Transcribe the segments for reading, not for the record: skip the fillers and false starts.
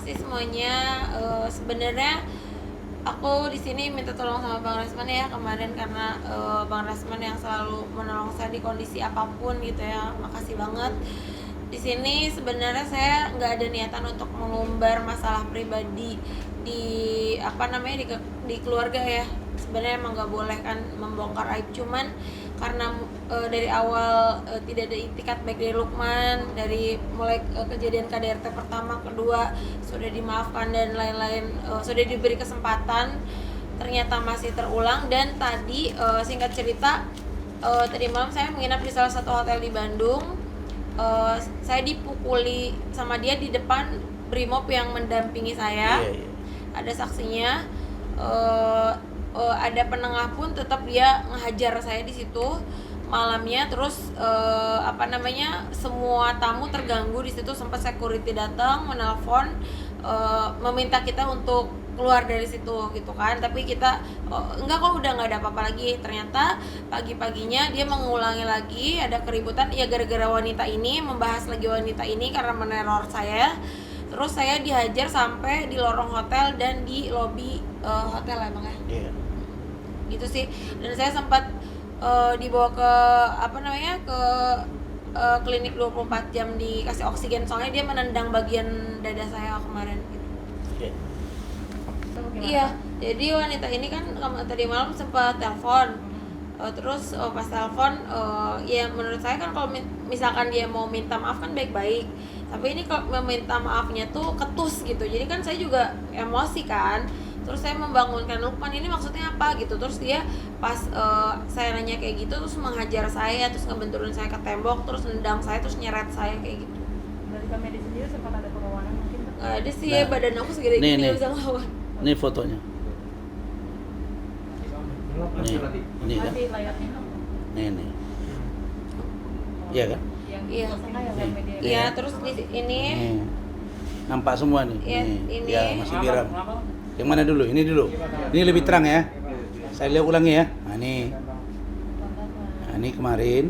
kasih semuanya. Sebenarnya aku di sini minta tolong sama Bang Rasman ya kemarin karena Bang Rasman yang selalu menolong saya di kondisi apapun gitu ya. Makasih banget. Di sini sebenarnya saya nggak ada niatan untuk mengumbar masalah pribadi di di keluarga ya. Sebenarnya emang nggak boleh kan membongkar aib, cuman karena dari awal tidak ada itikat baik dari Lukman, dari mulai kejadian KDRT pertama, kedua sudah dimaafkan dan lain-lain, sudah diberi kesempatan, ternyata masih terulang. Dan tadi singkat cerita, tadi malam saya menginap di salah satu hotel di Bandung. Saya dipukuli sama dia di depan Brimob yang mendampingi saya. Ada saksinya. Ada penengah pun tetap dia ngehajar saya di situ malamnya. Terus semua tamu terganggu di situ, sempat security datang menelpon meminta kita untuk keluar dari situ gitu kan. Tapi kita enggak kok, udah nggak ada apa-apa lagi. Ternyata pagi-paginya dia mengulangi lagi, ada keributan ya gara-gara wanita ini, membahas lagi wanita ini karena meneror saya. Terus saya dihajar sampai di lorong hotel dan di lobi hotel ya Bang ya. Gitu sih. Dan saya sempat dibawa ke klinik 24 jam dikasih oksigen, soalnya dia menendang bagian dada saya kemarin gitu. Iya, jadi wanita ini kan tadi malam sempat telepon. Terus pas telepon ya menurut saya kan kalau misalkan dia mau minta maaf kan baik-baik. Tapi ini kalau meminta maafnya tuh ketus gitu. Jadi kan saya juga emosi kan. Terus saya membangunkan Lukman, ini maksudnya apa gitu. Terus dia pas saya nanya kayak gitu terus menghajar saya, terus ngebenturin saya ke tembok, terus nendang saya, terus nyeret saya kayak gitu. Dari kami sendiri sempat ada perlawanan mungkin? Ada sih ya, badan aku segede gitu nggak bisa ngelawan. Ini fotonya. Ini kan? Masih layarnya? Nih. Iya kan? Yang Iya. tersangka yang Nih. media. Iya, terus di ini Nih. Nampak semua nih. Iya, Nih. ini. Ya, masih biram. Yang mana dulu? Ini dulu. Ini lebih terang ya. Saya lihat ulangi ya. Nah, ini kemarin.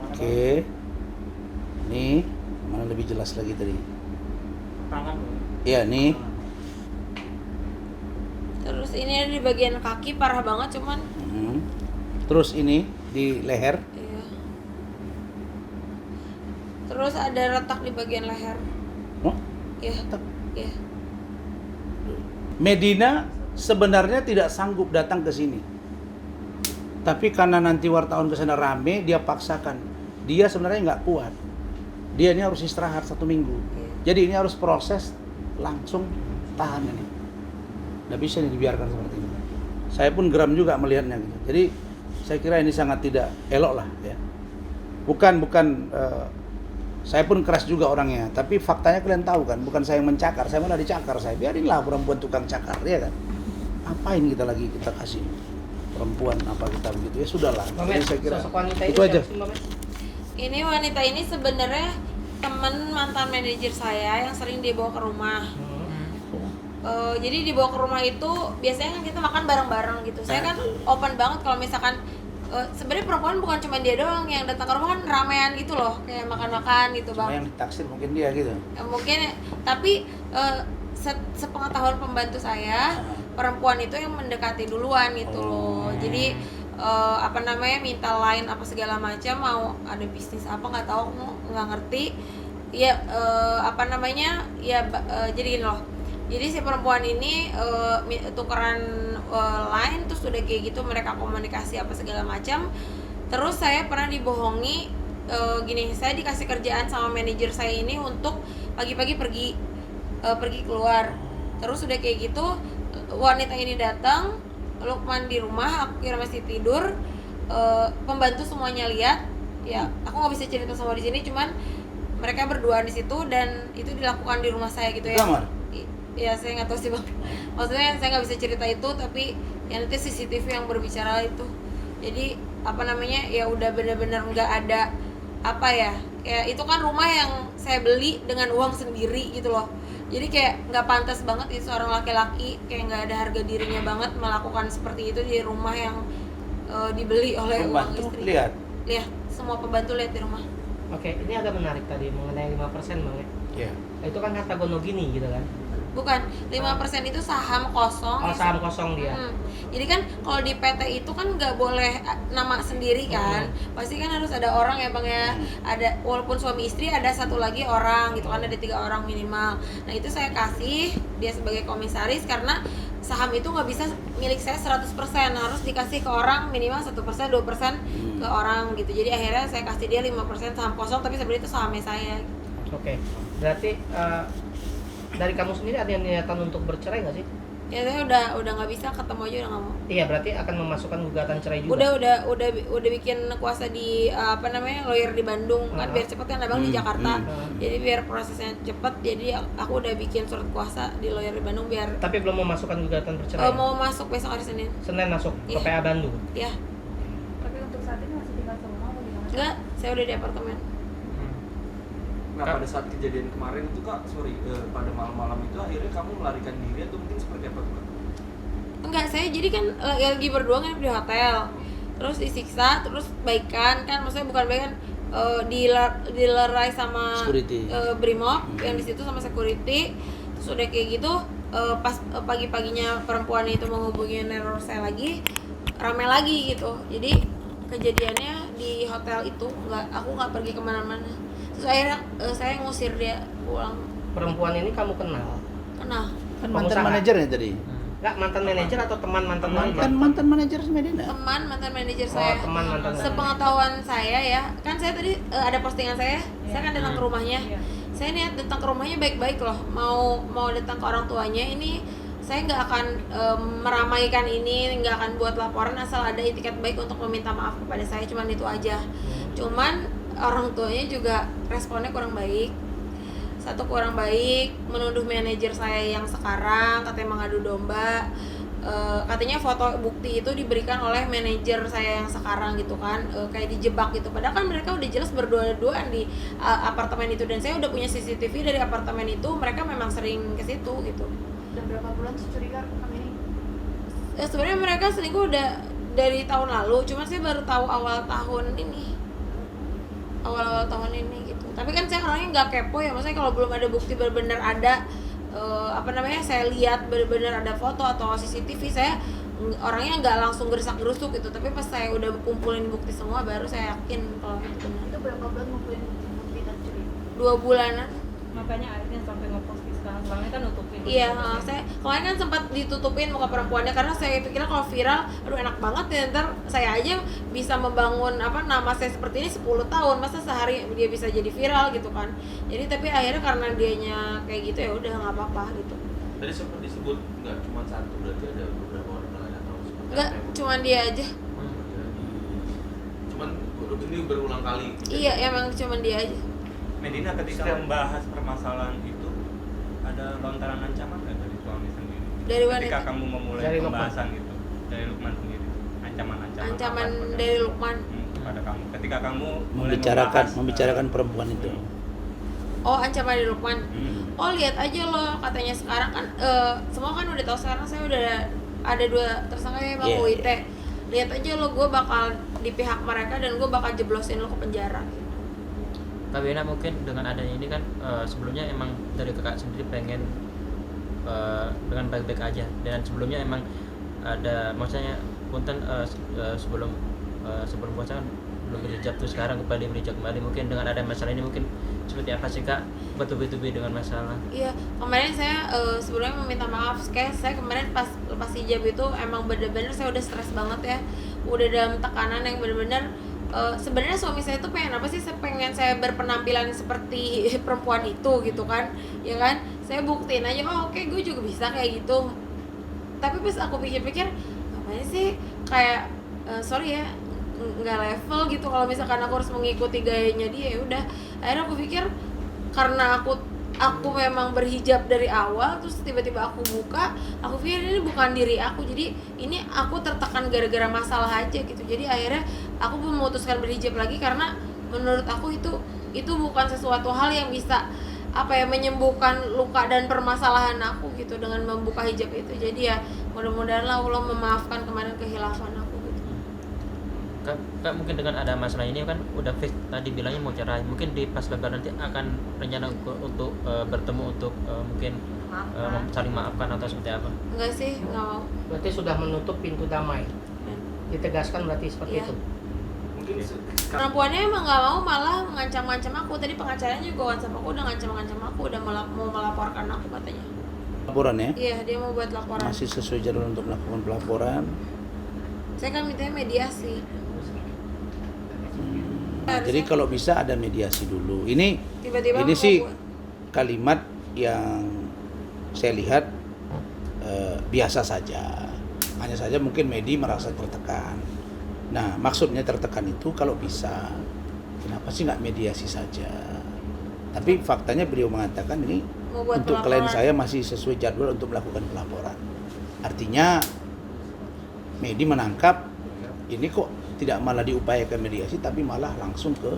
Oke. Ini mana lebih jelas lagi tadi? Iya, nih. Terus ini ada di bagian kaki parah banget cuman. Terus ini di leher. Iya. Terus ada retak di bagian leher. Oh, Iya. Iya. Medina sebenarnya tidak sanggup datang ke sini. Tapi karena nanti wartawan ke sana rame, dia paksakan. Dia sebenarnya nggak kuat. Dia ini harus istirahat 1 minggu. Jadi ini harus proses langsung tahan ini. Nggak bisa nih dibiarkan seperti ini. Saya pun geram juga melihatnya gitu. Jadi saya kira ini sangat tidak elok lah ya. Bukan saya pun keras juga orangnya, tapi faktanya kalian tahu kan, bukan saya yang mencakar, saya malah dicakar saya. Biarinlah perempuan tukang cakar, ya kan. Apain kita lagi kita kasih perempuan apa kita begitu, ya sudahlah. Jadi saya kira itu aja. Ini wanita ini sebenarnya teman mantan manajer saya yang sering dibawa ke rumah. Jadi dibawa ke rumah itu biasanya kan kita makan bareng-bareng gitu. Saya kan open banget kalau misalkan sebenarnya perempuan bukan cuma dia doang yang datang ke rumah, kan ramean gitu loh, kayak makan-makan gitu Bang. Cuma yang ditaksir mungkin dia gitu. Mungkin, tapi sepengetahuan pembantu saya, perempuan itu yang mendekati duluan gitu loh. Jadi minta line apa segala macam, mau ada bisnis apa nggak tahu, nggak ngerti. Ya jadi gini loh. Jadi si perempuan ini tukeran line, terus udah kayak gitu mereka komunikasi apa segala macam. Terus saya pernah dibohongi gini, saya dikasih kerjaan sama manajer saya ini untuk pagi-pagi pergi keluar. Terus udah kayak gitu wanita ini datang, Lukman di rumah, aku kira masih tidur. Pembantu semuanya lihat. Ya, aku nggak bisa cerita semua di sini, cuman mereka berduaan di situ dan itu dilakukan di rumah saya gitu ya. Kamar? Ya saya nggak tahu sih Bang. Maksudnya saya nggak bisa cerita itu, tapi ya nanti CCTV yang berbicara itu. Jadi ya udah benar-benar nggak ada kayak itu kan rumah yang saya beli dengan uang sendiri gitu loh. Jadi kayak nggak pantas banget itu seorang laki-laki, kayak nggak ada harga dirinya banget melakukan seperti itu di rumah yang dibeli oleh uang istri. Lihat Semua pembantu lihat di rumah. Oke, ini agak menarik tadi mengenai 5% Bang ya. Ya. Itu kan harta gonogini gitu kan. Bukan, 5% itu saham kosong. Oh, saham kosong dia. Jadi kan kalau di PT itu kan nggak boleh nama sendiri kan, pasti kan harus ada orang ya bang ya, ada walaupun suami istri ada satu lagi orang gitu kan, ada 3 orang minimal. Nah itu saya kasih dia sebagai komisaris karena saham itu nggak bisa milik saya 100%, harus dikasih ke orang minimal 1%, 2% ke orang gitu. Jadi akhirnya saya kasih dia 5% saham kosong, tapi sebenarnya itu sahamnya saya. Oke. Berarti dari kamu sendiri ada niatan untuk bercerai nggak sih? Ya saya udah nggak bisa, ketemu aja udah nggak mau. Iya, berarti akan memasukkan gugatan cerai juga. Udah bikin kuasa di lawyer di Bandung kan biar cepet kan abang di Jakarta. Jadi biar prosesnya cepet, jadi aku udah bikin surat kuasa di lawyer di Bandung biar. Tapi belum memasukkan gugatan perceraian. Mau masuk besok hari Senin. Senin masuk ke Iya. PA Bandung. Ya, Tapi untuk saat ini masih tinggal sama atau gimana? enggak, saya udah di apartemen. Nah pada saat kejadian kemarin itu kak, pada malam-malam itu akhirnya kamu melarikan diri atau mungkin seperti apa kak? Enggak, saya jadi kan lagi berdua nginep di hotel, terus disiksa, terus baikan kan, maksudnya bukan baikan, dilerai sama Security. Brimob yang di situ sama security. Terus udah kayak gitu, pas pagi-paginya perempuan itu menghubungi neror saya lagi, rame lagi gitu. Jadi kejadiannya di hotel itu, aku nggak pergi kemana-mana. Terus akhirnya saya ngusir dia pulang. Perempuan ini kamu kenal? Kenal. Kan mantan Pengusaha. manajernya tadi. Enggak, mantan manajer atau teman mantan Mantan manajer Medina. Teman mantan manajer Oh, saya. teman mantan manajer. Sepengetahuan saya ya, kan saya tadi ada postingan saya kan datang ke rumahnya. Iya. Saya niat datang ke rumahnya baik-baik loh, mau datang ke orang tuanya. Ini saya nggak akan meramaikan ini, nggak akan buat laporan asal ada itikat baik untuk meminta maaf kepada saya, cuman itu aja. Cuman orang tuanya juga responnya kurang baik. Satu, kurang baik, menuduh manajer saya yang sekarang, katanya mengadu domba. Katanya foto bukti itu diberikan oleh manajer saya yang sekarang gitu kan, kayak dijebak gitu. Padahal kan mereka udah jelas berdua-duaan di apartemen itu, dan saya udah punya CCTV dari apartemen itu, mereka memang sering ke situ gitu. Udah berapa bulan sih curiga kami ini? Sebenarnya mereka selingkuh udah dari tahun lalu, cuma saya baru tahu awal tahun ini gitu. Tapi kan saya orangnya nggak kepo ya, maksudnya kalau belum ada bukti benar-benar ada saya lihat benar-benar ada foto atau CCTV, saya orangnya nggak langsung gerusak-gerusuk gitu. Tapi pas saya udah kumpulin bukti semua, baru saya yakin kalau itu benar. Itu berapa bulan ngumpulin bukti dan curi? 2 bulanan. Makanya akhirnya sampai ngepost di sekarang, selama ini kan nutupin. Iya, saya kemarin kan sempat ditutupin muka perempuannya karena saya pikir kalau viral, aduh enak banget ya, ntar saya aja bisa membangun nama saya seperti ini 10 tahun, masa sehari dia bisa jadi viral gitu kan. Jadi tapi akhirnya karena dianya kayak gitu, ya udah nggak apa-apa gitu. Tadi sempat disebut nggak cuma satu, berarti ada beberapa orang lain atau seperti Nggak, apa? cuman dia aja. Cuman ini berulang kali. Iya, emang cuman dia aja. Medina ketika membahas permasalahan itu ada lontaran ancaman nggak dari suami sendiri? Dari ketika wanita. kamu memulai Dari Lukman. pembahasan gitu dari Lukman sendiri, ancaman-ancaman Ancaman apa kepada- dari Lukman. kepada kamu ketika kamu mulai membahas, membicarakan perempuan itu. Oh, ancaman dari Lukman. Hmm. Oh, lihat aja loh, katanya sekarang kan semua kan udah tahu, sekarang saya udah ada 2 tersangka ya Bang Iya, UIT. Lihat aja lo, gue bakal di pihak mereka dan gue bakal jeblosin lo ke penjara. Kak Bena, mungkin dengan adanya ini kan sebelumnya emang dari kakak sendiri pengen dengan baik-baik aja, dan sebelumnya emang ada maksudnya punten sebelum puasa kan belum berhijab, terus sekarang kembali berhijab kembali. Mungkin dengan ada masalah ini mungkin seperti apa sih Kak bertubi-tubi dengan masalah? Iya, kemarin saya sebelumnya meminta maaf. Kayak saya kemarin pas lepas hijab itu emang bener-bener saya udah stres banget ya, udah dalam tekanan yang bener-bener. Sebenarnya suami saya tuh pengen apa sih? Saya pengen saya berpenampilan seperti perempuan itu gitu kan, ya kan? Saya buktiin aja, oh oke, gue juga bisa kayak gitu. Tapi pas aku pikir-pikir, apanya sih kayak sorry ya, nggak level gitu kalau misalkan aku harus mengikuti gayanya dia. Ya udah, akhirnya aku pikir karena aku memang berhijab dari awal, terus tiba-tiba aku buka, aku pikir ini bukan diri aku, jadi ini aku tertekan gara-gara masalah aja gitu. Jadi akhirnya aku memutuskan berhijab lagi karena menurut aku itu bukan sesuatu hal yang bisa menyembuhkan luka dan permasalahan aku gitu dengan membuka hijab itu. Jadi ya mudah-mudahan lah Allah memaafkan kemarin kehilafan aku gitu. Kak, mungkin dengan ada masalah ini kan udah fix tadi bilangnya mau cerai. Mungkin di pas lebaran nanti akan rencana untuk bertemu untuk mungkin saling maafkan atau seperti apa? Enggak sih, nggak mau. Berarti sudah menutup pintu damai. Ditegaskan berarti seperti Iya. itu. Mungkin Perempuannya emang nggak mau, malah mengancam-ngancam aku. Tadi pengacaranya juga WhatsApp aku udah ngancam-ngancam aku, udah mau melaporkan aku katanya. Laporan ya? Iya, dia mau buat laporan. Masih sesuai jadwal untuk melakukan pelaporan. Saya kan mintanya mediasi. Jadi kalau bisa ada mediasi dulu. Ini Tiba-tiba ini mau sih buat- kalimat yang saya lihat biasa saja. Hanya saja mungkin Medi merasa tertekan. Nah, maksudnya tertekan itu kalau bisa, kenapa sih nggak mediasi saja? Tapi faktanya beliau mengatakan ini mau buat untuk klien pelaporan. saya masih sesuai jadwal untuk melakukan pelaporan. Artinya Medi menangkap ini kok tidak malah diupayakan mediasi, tapi malah langsung ke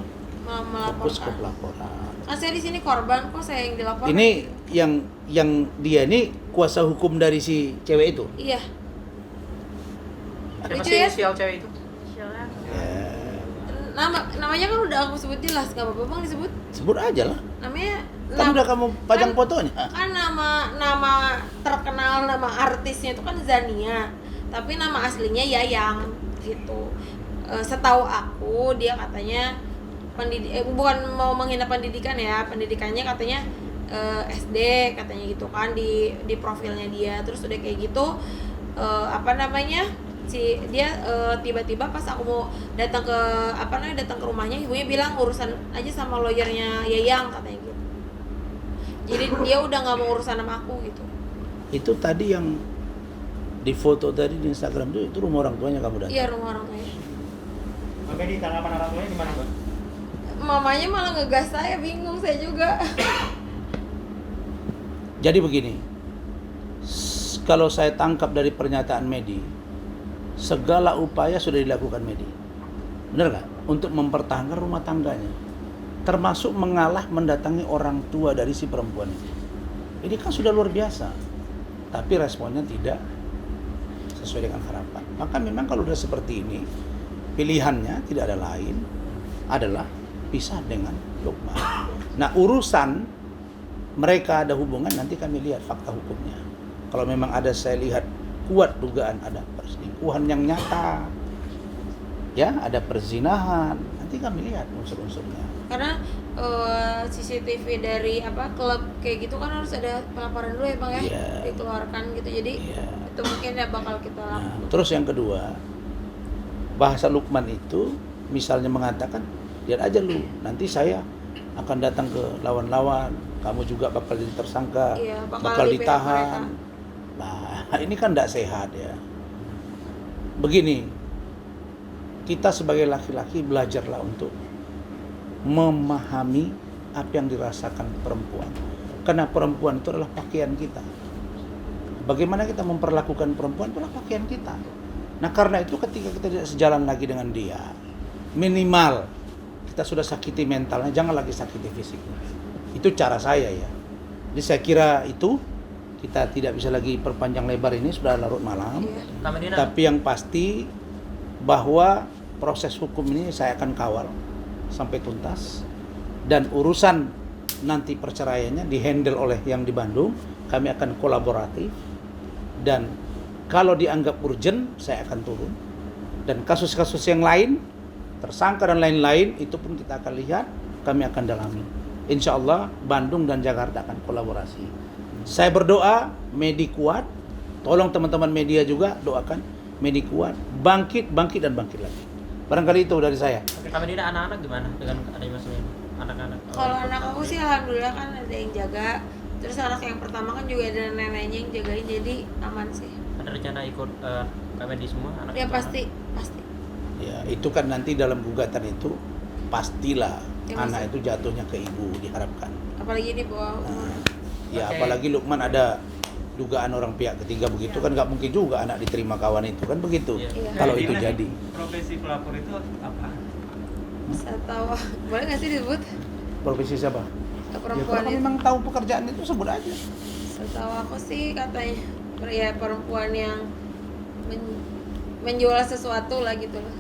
fokus ke melaporkan. pelaporan. Kan saya di sini korban, kok saya yang dilaporkan. Ini yang dia ini kuasa hukum dari si cewek itu. Iya. Siapa Lucu sih ya? inisial cewek itu? Inisialnya Namanya kan udah aku sebut jelas, gak apa-apa bang disebut. Sebut aja lah. Namanya Kan udah kamu pajang kan- fotonya. kan nama terkenal, nama artisnya itu kan Zania, tapi nama aslinya Yayang gitu. Setahu aku dia katanya bukan mau menghina pendidikan ya, pendidikannya katanya SD katanya gitu kan di profilnya dia. Terus udah kayak gitu si dia tiba-tiba pas aku mau datang ke rumahnya, ibunya bilang urusan aja sama lawyernya Yayang katanya gitu. Jadi dia udah nggak mau urusan sama aku gitu. Itu tadi yang di foto tadi di Instagram itu rumah orang tuanya kamu datang. Iya, rumah orang tuanya. Oke, di tanggapan orang tuanya gimana, Mbak? Mamanya malah ngegas saya, bingung saya juga. Jadi begini, kalau saya tangkap dari pernyataan Medi, segala upaya sudah dilakukan Medi, benar nggak? Untuk mempertahankan rumah tangganya, termasuk mengalah mendatangi orang tua dari si perempuan itu. Ini kan sudah luar biasa, tapi responnya tidak sesuai dengan harapan. Maka memang kalau sudah seperti ini, pilihannya tidak ada lain adalah pisah dengan Lukman. Nah, urusan mereka ada hubungan, nanti kami lihat fakta hukumnya. Kalau memang ada, saya lihat kuat dugaan ada perselingkuhan yang nyata, ya ada perzinahan, nanti kami lihat unsur-unsurnya. Karena CCTV dari klub kayak gitu kan harus ada pelaporan dulu ya bang ya, Iya. dikeluarkan gitu. Jadi Iya. itu mungkin ya bakal kita Nah, lakukan. terus yang kedua, bahasa Lukman itu misalnya mengatakan, lihat aja lu, nanti saya akan datang ke lawan-lawan, kamu juga bakal jadi tersangka, Iya, bakal di pihak ditahan. mereka. Nah, ini kan tidak sehat ya. Begini, kita sebagai laki-laki belajarlah untuk memahami apa yang dirasakan perempuan. Karena perempuan itu adalah pakaian kita. Bagaimana kita memperlakukan perempuan itulah pakaian kita. Nah, karena itu ketika kita tidak sejalan lagi dengan dia, minimal kita sudah sakiti mentalnya, jangan lagi sakiti fisiknya. Itu cara saya ya. Jadi saya kira itu kita tidak bisa lagi perpanjang lebar, ini sudah larut malam. Iya. Kak Medina, Tapi yang pasti bahwa proses hukum ini saya akan kawal sampai tuntas, dan urusan nanti perceraiannya dihandle oleh yang di Bandung. Kami akan kolaboratif, dan kalau dianggap urgent saya akan turun, dan kasus-kasus yang lain, tersangka dan lain-lain, itu pun kita akan lihat, kami akan dalami. Insya Allah Bandung dan Jakarta akan kolaborasi. Saya berdoa Medi kuat, tolong teman-teman media juga doakan Medi kuat, bangkit dan bangkit lagi. Barangkali itu dari saya. Kak Medina, anak-anak gimana dengan adanya masalah ini? Anak-anak. Kalau anak aku sih alhamdulillah kan ada yang jaga. Terus anak yang pertama kan juga ada neneknya yang jagain, jadi aman sih. Ada rencana ikut Kak Medi semua anak? Ya itu pasti. Ya, itu kan nanti dalam gugatan itu pastilah Ya, anak masih. itu jatuhnya ke ibu diharapkan. Apalagi di bawah umur. Ya, Oke. apalagi Lukman ada dugaan orang pihak ketiga begitu, kan nggak mungkin juga anak diterima kawan itu kan begitu. Iya. Iya. Kalau Nah, itu Dina, jadi. Profesi pelapor itu apa? Saya tahu. Boleh nggak sih disebut Profesi siapa? Ya, perempuan kalau itu? memang tahu pekerjaan itu sebut aja. Setahu aku sih katanya ya perempuan yang menjual sesuatu lah gitu loh.